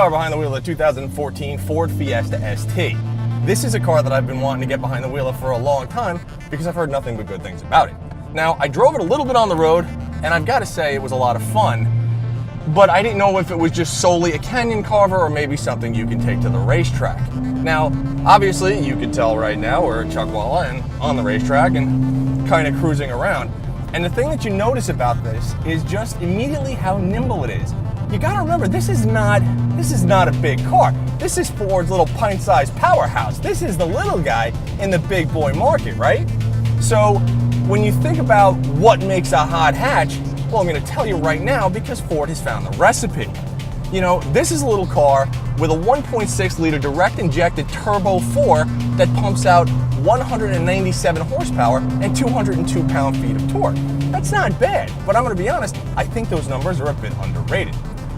are behind the wheel of the 2014 Ford Fiesta ST. This is a car that I've been wanting to get behind the wheel of for a long time because I've heard nothing but good things about it. Now, I drove it a little bit on the road, and I've got to say it was a lot of fun, but I didn't know if it was just solely a canyon carver or maybe something you can take to the racetrack. Now, obviously, you can tell right now we're at Chuckwalla and on the racetrack and kind of cruising around. And the thing that you notice about this is just immediately how nimble it is. You gotta remember, this is not a big car. This is Ford's little pint-sized powerhouse. This is the little guy in the big boy market, right? So when you think about what makes a hot hatch, well, I'm gonna tell you right now because Ford has found the recipe. You know, this is a little car with a 1.6 liter direct injected turbo 4 that pumps out 197 horsepower and 202 pound-feet of torque. That's not bad, but I'm gonna be honest, I think those numbers are a bit underrated.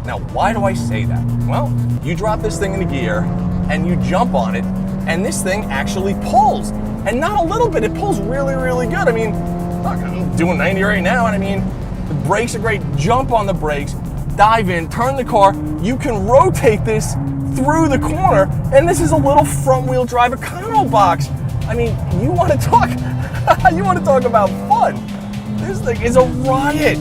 Now, why do I say that? Well, you drop this thing into gear and you jump on it, and this thing actually pulls. And not a little bit, it pulls really, really good. I mean, look, I'm doing 90 right now, and I mean, the brakes are great. Jump on the brakes, dive in, turn the car. You can rotate this through the corner, and this is a little front-wheel drive econo box. I mean, you want to talk about fun. This thing is a riot.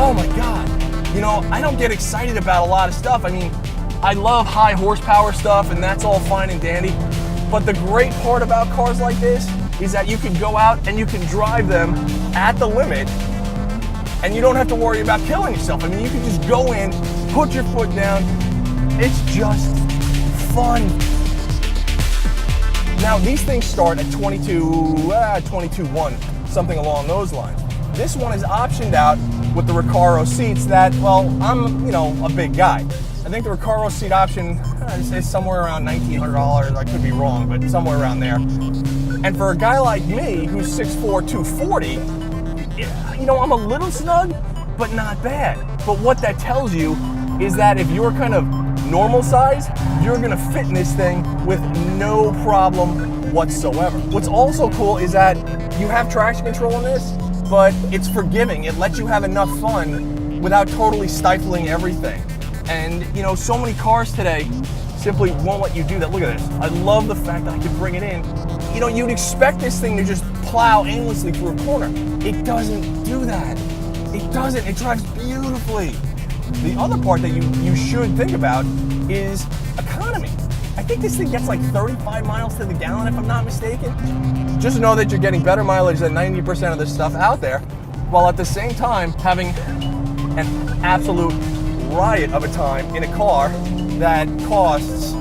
Oh my God. You know, I don't get excited about a lot of stuff. I mean, I love high horsepower stuff, and that's all fine and dandy. But the great part about cars like this is that you can go out and you can drive them at the limit, and you don't have to worry about killing yourself. I mean, you can just go in, put your foot down. It's just fun. Now, these things start at 22.1, something along those lines. This one is optioned out with the Recaro seats that, well, I'm, a big guy. I think the Recaro seat option is somewhere around $1,900. I could be wrong, but somewhere around there. And for a guy like me, who's 6'4", 240, I'm a little snug, but not bad. But what that tells you is that if you're kind of normal size, you're gonna fit in this thing with no problem whatsoever. What's also cool is that you have traction control in this, but it's forgiving. It lets you have enough fun without totally stifling everything. And so many cars today simply won't let you do that. Look at this. I love the fact that I can bring it in. You'd expect this thing to just plow aimlessly through a corner. It doesn't do that. It doesn't. It drives beautifully. The other part that you should think about is economy. I think this thing gets like 35 miles to the gallon, if I'm not mistaken. Just know that you're getting better mileage than 90% of the stuff out there, while at the same time having an absolute riot of a time in a car that costs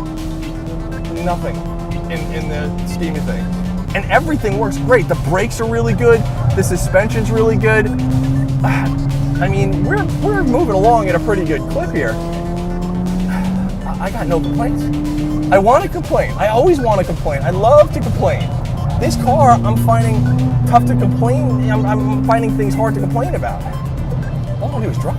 nothing in the scheme of things. And everything works great. The brakes are really good. The suspension's really good. I mean, we're moving along at a pretty good clip here. I got no complaints. I want to complain. I always want to complain. I love to complain. This car, I'm finding tough to complain. I'm finding things hard to complain about. All I do is drive.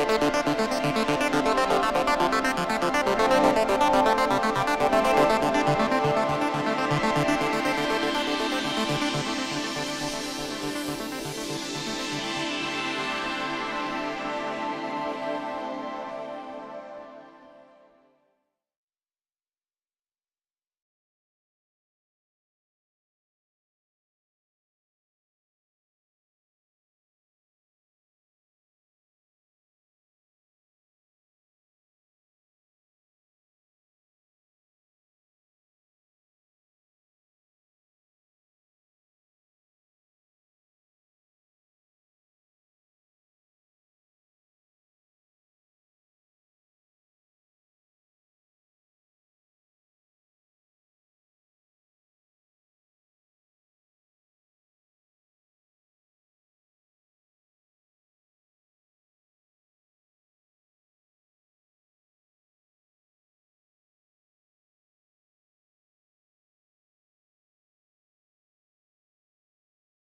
Thank you.